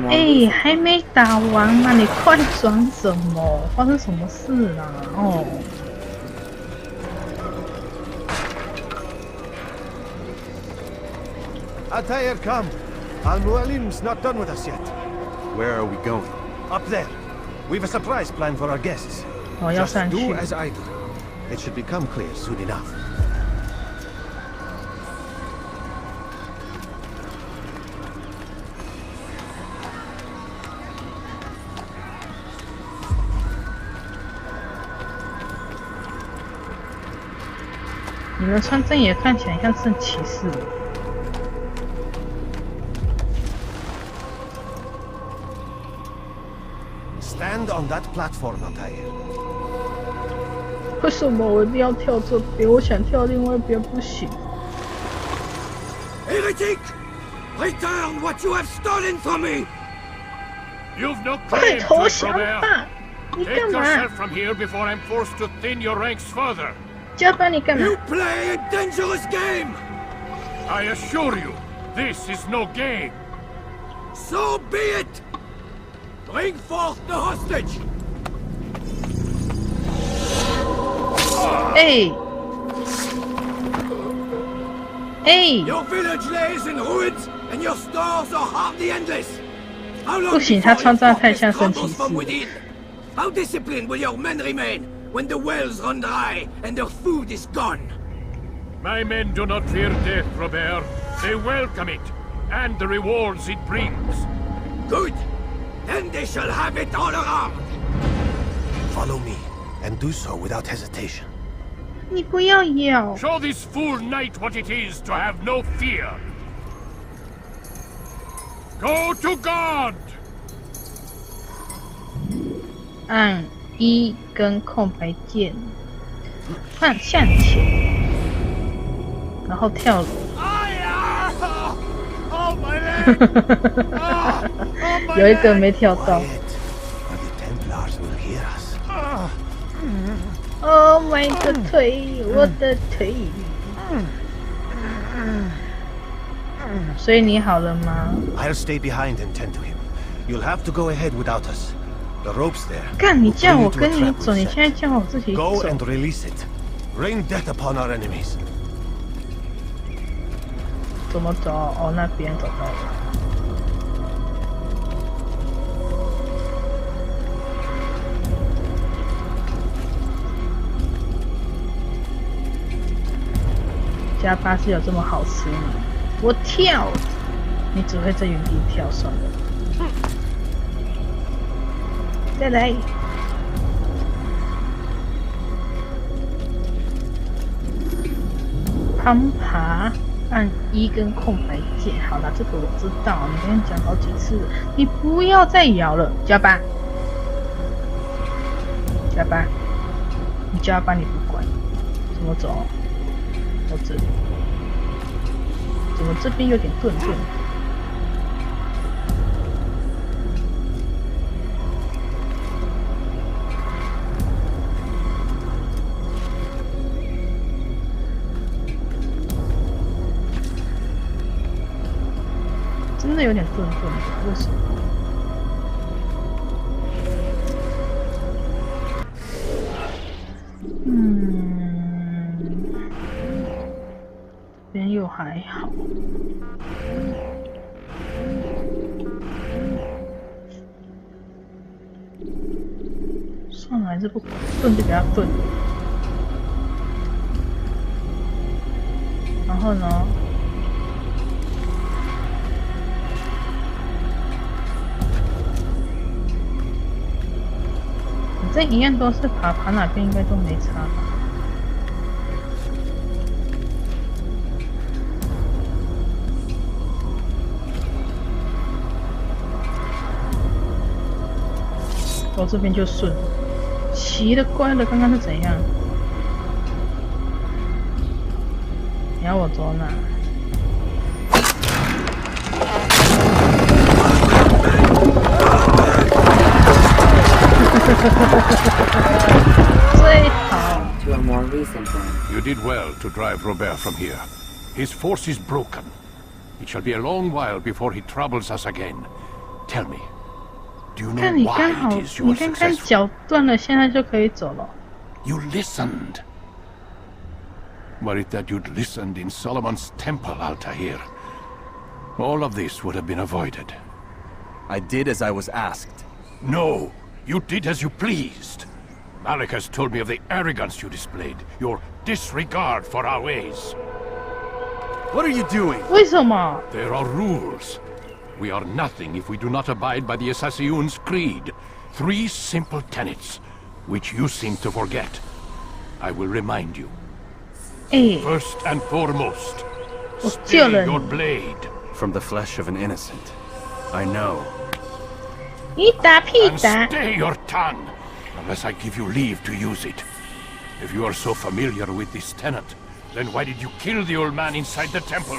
哎，还没打完嘛，你快转什么？发生什么事啦？哦。Attire, come. Al-Mualim's not done with us yet. Where are we going? Up there. We've a surprise plan for our guests. Just do as I do. It should become clear soon enough. Stand on that platform, Attire. 为什么我一定要跳这边？我想跳另外一边不行。Heretic! Return what you have stolen from me! You've no claim to it, Robert. Take 干嘛 yourself from here before I'm forced to thin your ranks further. 加班你干嘛 You play a dangerous game! I assure you, this is no game. So be it! Bring forth the hostage! 哎哎 Your village lays in ruins, and your stores are hardly endless. How long 不行，他穿搭太像圣骑士。 How disciplined will your men remain when the wells run dry and their food is gone? My men do not fear death, Robert. They welcome it, and the rewards it brings. Good. Then they shall have it all around. Follow me, and do so without hesitation. 你不要咬。 Show this fool knight what it is to have no fear. Go to God! 按一跟空白键，看向前，然后跳楼。有一个没跳到。Oh my god， 腿，我的腿。所以你好了吗 I'll stay behind and tend to him. You'll have to go ahead without us. The rope's there. 干，你叫我跟你走，你现在叫我自己 Go 走。 and release it. Rain death upon our enemies. 怎么走？哦，那边走到了。加巴士有这么好吃吗？我跳，你只会在原地跳算了。再来。攀爬，按一跟空白键。好了，这个我知道，你跟你讲好几次了，你不要再摇了，加班，加班，你加班你不管，怎么走？到这里，怎么这边有点顿顿？真的有点顿顿的，为什么？这边又还好。算了，还是不管，顿就给他顿。然后呢？这一样都是爬哪边应该都没差吧。我这边就顺，奇了怪了，刚刚是怎样？你要我走哪？最好。You did well to drive Robert from here. His force is broken. It shall be a long while before he troubles us again. Tell me, do you know 看你刚 why 好， it is you 你 are 刚刚 successful? 脚断了，现在就可以走了。 You listened. Were it that you'd listened in Solomon's temple, Altair, all of this would have been avoided. I did as I was asked. No, you did as you pleased. Malik has told me of the arrogance you displayed, your disregard for our ways. What are you doing? 为什么？ There are rules. We are nothing if we do not abide by the Assassin's creed. 3 simple tenets, which you seem to forget. I will remind you. 哎， First and foremost, 我救 stay 了 your 你， blade. From the flesh of an innocent. I know. 你打屁 And 打！ stay your tongue, unless I give you leave to use it. If you are so familiar with this tenet, then why did you kill the old man inside the temple?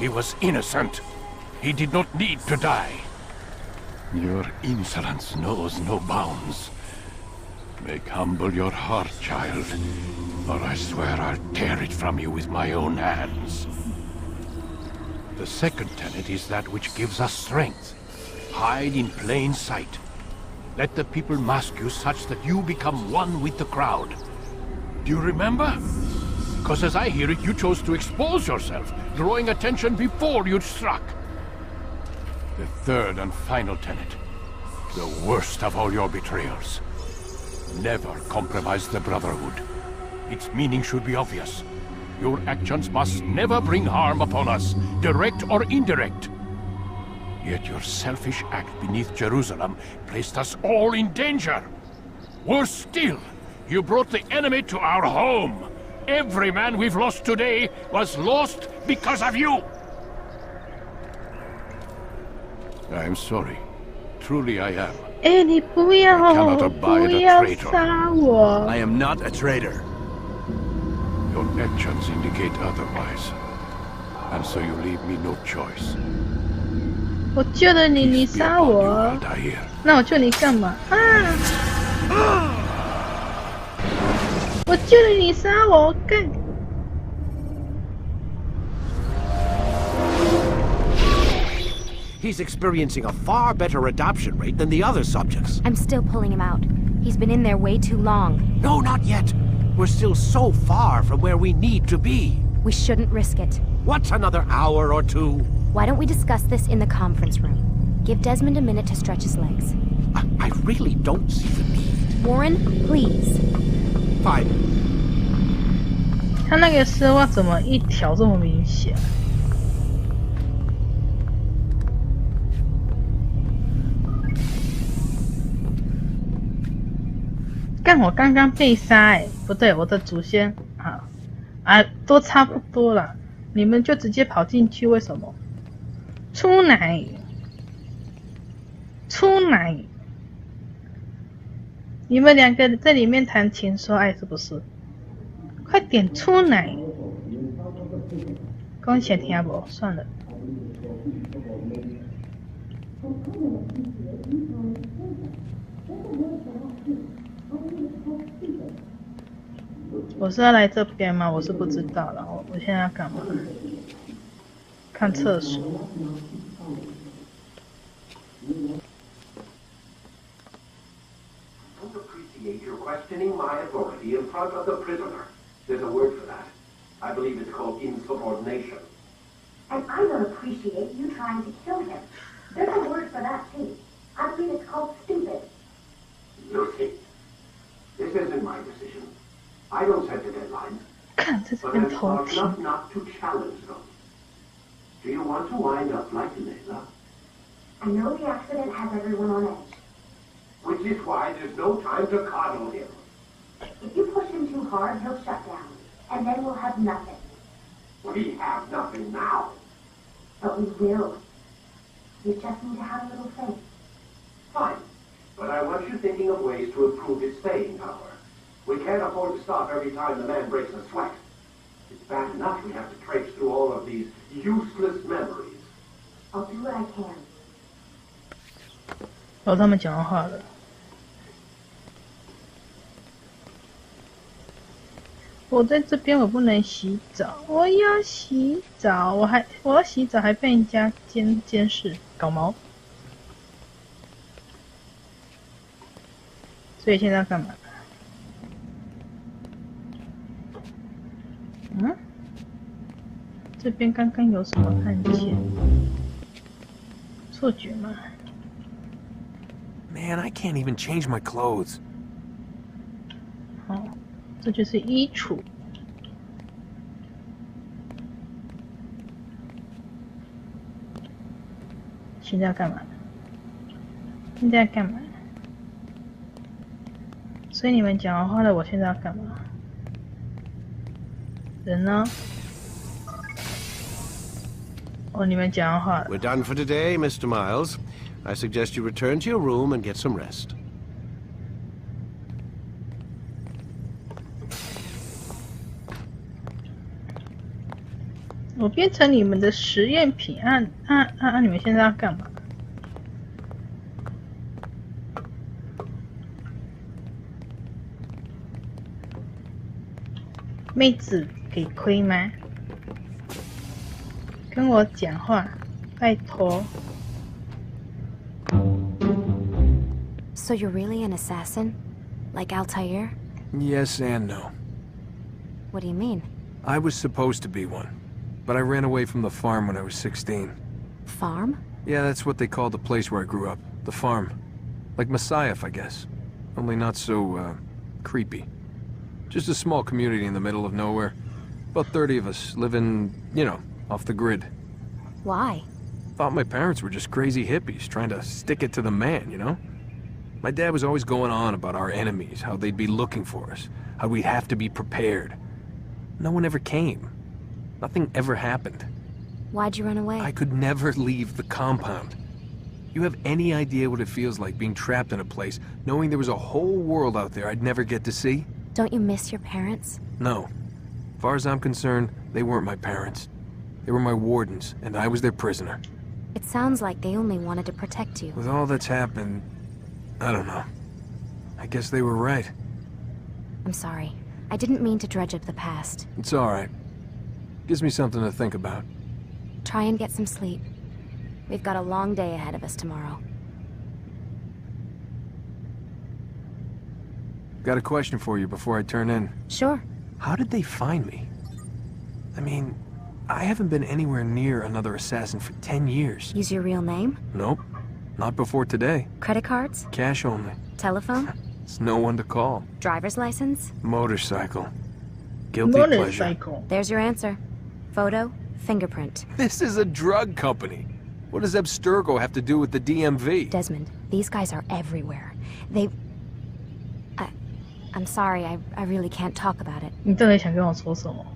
He was innocent. He did not need to die. Your insolence knows no bounds. Make humble your heart, child, or I swear I'll tear it from you with my own hands. The second tenet is that which gives us strength. Hide in plain sight. Let the people mask you such that you become one with the crowd. Do you remember? Because as I hear it, you chose to expose yourself, drawing attention before you'd struck. The third and final tenet. The worst of all your betrayals. Never compromise the Brotherhood. Its meaning should be obvious. Your actions must never bring harm upon us, direct or indirect. Yet your selfish act beneath Jerusalem placed us all in danger. Worse still, you brought the enemy to our home. Every man we've lost today was lost because of you. I am sorry. Truly I am. 哎，你不要 I cannot abide 不 a 要 traitor. 杀我！ I am not a traitor. Your actions indicate otherwise. And so you leave me no choice. 我救了你，你 Peace be 杀 upon you, 我， Altair. 那我救你干嘛？啊！我救了你，杀我干！ He's experiencing a far better adoption rate than the other subjects. I'm still pulling him out. He's been in there way too long. No, not yet. We're still so far from where we need to be. We shouldn't risk it. What's another hour or 2? Why don't we discuss this in the conference room? Give Desmond a minute to stretch his legs. I really don't see the need. Warren, please. Fine. 他那个丝袜怎么一条这么明显？干！我刚刚被杀哎，不对，我的祖先都差不多了，你们就直接跑进去，为什么？出来！出来！你们两个在里面谈情说爱是不是？快点出来！刚想听不？算了。我是要来这边吗？我是不知道了。我现在要干嘛？看厕所。Don't appreciate your questioning my authority in front of the prisoner. There's a word for that. I believe it's called insubordination. And I don't appreciate you trying to kill him. There's a word for that, too. I believe it's called stupid. Lucy, this isn't my decision. I don't set the deadlines. 看在这 But 边 I'm 偷 smart 听。 enough not to challenge them. Do you want to wind up like Layla? I know the accident has everyone on edge. Which is why there's no time to coddle him. If you push him too hard, he'll shut down. And then we'll have nothing. We have nothing now. But we will. You just need to have a little faith. Fine. But I want you thinking of ways to improve his staying power. We can't afford to stop every time the man breaks a sweat. It's bad enough we have to traipse through all of these useless memories. I'll do what I can. 哦，他们讲完话了。我在这边我不能洗澡，我要洗澡，我要洗澡还被人家监视，搞毛。所以现在要干嘛？嗯？这边刚刚有什么看见？错觉吗？ Man, I can't even change my clothes. 哦，这就是衣橱。现在要干嘛？现在要干嘛？所以你们讲完话了，我现在要干嘛？人呢？哦，你们讲完话了。 We're done for today, Mr. Miles. I suggest you return to your room and get some rest. 我变成你们的实验品，你们现在要干嘛？妹子可以亏吗？跟我讲话，拜托。 So you're really an assassin? Like Altair? Yes and no. What do you mean? I was supposed to be one, but I ran away from the farm when I was 16. Farm? Yeah, that's what they called the place where I grew up. The farm. Like Messiah, I guess. Only not so, creepy. Just a small community in the middle of nowhere. About 30 of us, living, you know, off the grid. Why? Thought my parents were just crazy hippies, trying to stick it to the man, you know? My dad was always going on about our enemies, how they'd be looking for us, how we'd have to be prepared. No one ever came. Nothing ever happened. Why'd you run away? I could never leave the compound. You have any idea what it feels like being trapped in a place, knowing there was a whole world out there I'd never get to see? Don't you miss your parents? No. As far as I'm concerned, they weren't my parents. They were my wardens, and I was their prisoner. It sounds like they only wanted to protect you. With all that's happened, I don't know. I guess they were right. I'm sorry. I didn't mean to dredge up the past. It's alright. Gives me something to think about. Try and get some sleep. We've got a long day ahead of us tomorrow. Got a question for you before I turn in. Sure. How did they find me? I mean, I haven't been anywhere near another assassin for 10 years. Use your real name? Nope. Not before today. Credit cards? Cash only. Telephone? There's no one to call. Driver's license? Motorcycle. Guilty pleasure. Motorcycle. There's your answer. Photo, fingerprint. This is a drug company. What does Abstergo have to do with the DMV? Desmond, these guys are everywhere. I'm sorry, I really can't talk about it. 你到底想跟我说什么？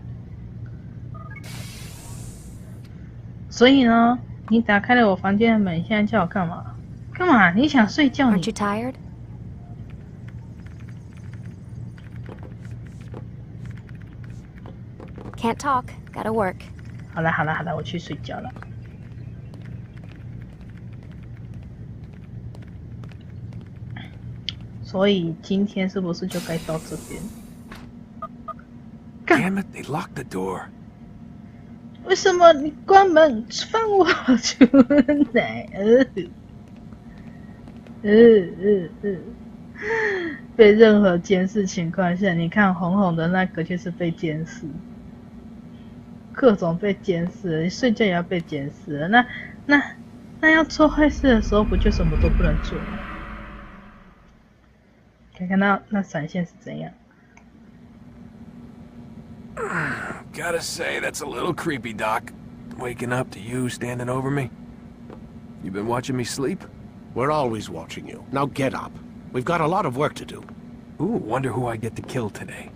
所以呢，你打开了我房间的门，现在叫我干嘛？干嘛？你想睡觉？ Aren't you tired? Can't talk. Gotta work. 好了好了好了，我去睡觉了。所以今天是不是就该到这边？ Damn it, they locked the door. 为什么你关门放我出来？被任何监视情况下，你看红红的那个就是被监视，各种被监视，你睡觉也要被监视。那要做坏事的时候，不就什么都不能做吗？看看那闪现是怎样。 Gotta say, that's a little creepy, Doc. Waking up to you standing over me. You been watching me sleep? We're always watching you. Now get up. We've got a lot of work to do. Ooh, wonder who I get to kill today.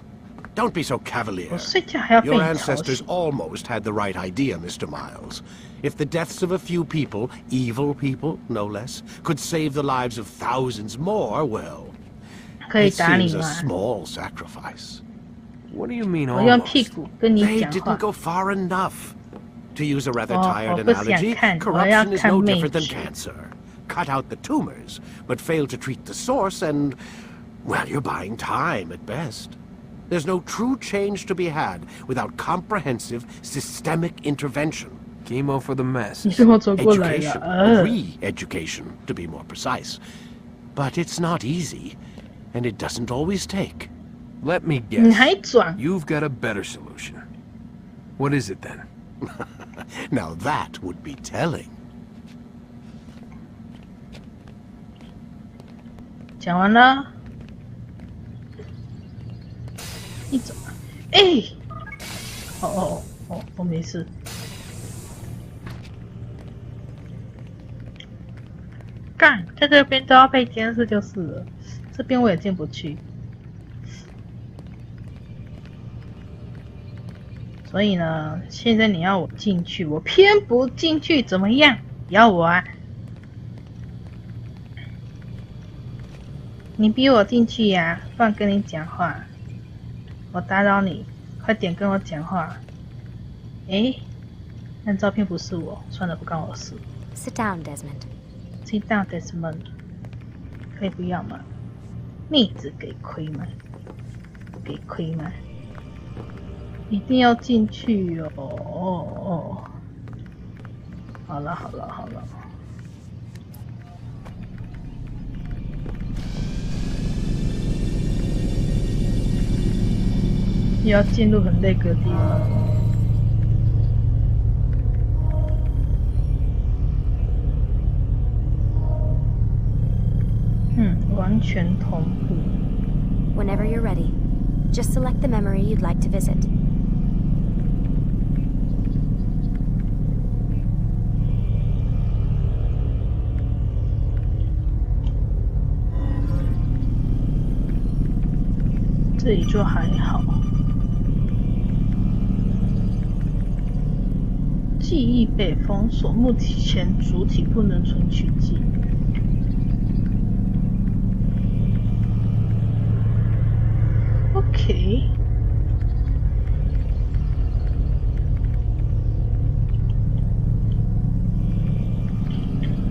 Don't be so cavalier. 我睡觉还要被 Your 你吵 ancestors 醒。 almost had the right idea, Mr. Miles. If the deaths of a few people, evil people, no less, could save the lives of thousands more, well, 可以 it 打你 seems a 吗？ small sacrifice. What do you mean 我用 almost? 屁股跟你 They 讲 didn't 话。 go far enough. To use a rather 我 tired 不想 analogy, 看，我要 corruption is 看 no 妹 different than 纸。 cancer. Cut out the tumors, but fail to treat the source and, well, you're buying time at best. There's no true change to be had without comprehensive, systemic intervention. Chemo for the masses. 你是我走过来 Education, 了。 re-education, to be more precise. But it's not easy, and it doesn't always take. Let me 你 guess. 还转？ You've got a better solution. What is it then? Now that would be telling. 讲完了。你走。哎！哦，我没事。干，在这边都要被监视就是了，这边我也进不去。所以呢，现在你要我进去，我偏不进去，怎么样？要我啊？你逼我进去呀，不然跟你讲话。我打扰你，快点跟我讲话。诶，那照片不是我，算了，不关我事。Sit down, Desmond. Sit down, Desmond. 可以不要吗？妹子给亏吗？给亏吗？一定要进去哦。好了。也要进入很那个地方。完全同步。Whenever you're ready, just select the memory you'd like to visit. .这里就还好。记忆被封锁，目前主体不能存取记忆。OK。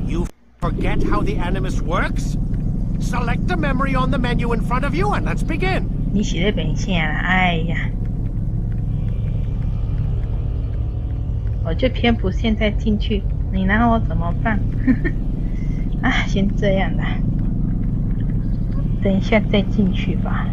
You forget how the Animus works? Select a memory on the menu in front of you and let's begin. 你写的本下了，哎呀，我就偏不现在进去，你拿我怎么办？啊，先这样啦，等一下再进去吧。